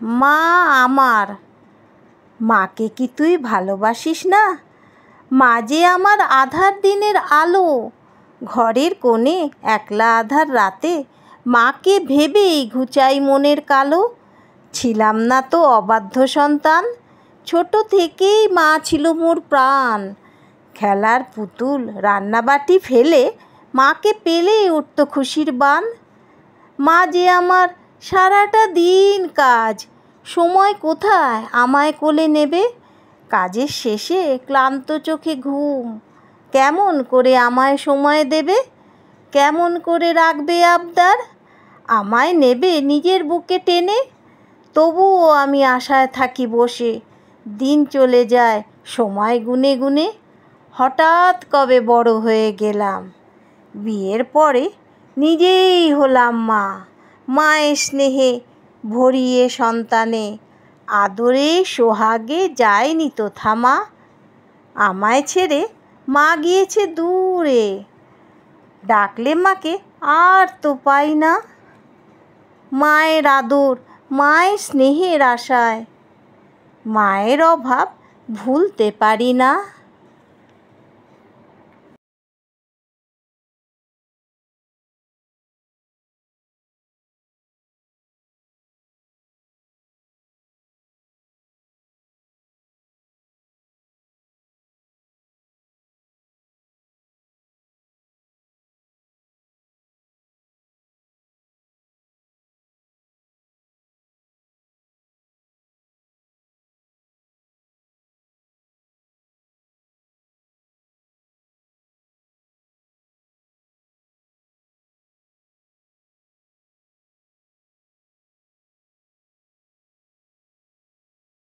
মা আমার। মাকে কি তুই ভালোবাসিস না? মা যে আমার আধার দিনের আলো। ঘরের কোণে একলা আধার রাতে মাকে ভেবেই ঘুচাই মনের কালো। ছিলাম না তো অবাধ্য সন্তান, ছোট থেকেই মা ছিল মোর প্রাণ। খেলার পুতুল রান্নাবাটি ফেলে মাকে পেলেই উঠত খুশির বান। মা যে আমার সারাটা দিন কাজ, সময় কোথায় আমায় কোলে নেবে? কাজের শেষে ক্লান্ত চোখে ঘুম, কেমন করে আমায় সময় দেবে? কেমন করে রাখবে আবদার? আমায় নেবে নিজের বুকে টেনে। তবুও আমি আশায় থাকি বসে, দিন চলে যায় সময় গুনে গুনে। হঠাৎ কবে বড় হয়ে গেলাম, বিয়ের পরে নিজেই হলাম মা। মায়ের স্নেহে ভরিয়ে সন্তানে, আদরে সোহাগে যায়নি তো থামা। আমায় ছেড়ে মা গিয়েছে দূরে, ডাকলে মাকে আর তো পাই না। মায়ের আদর, মায়ের স্নেহের আশায় মায়ের অভাব ভুলতে পারি না।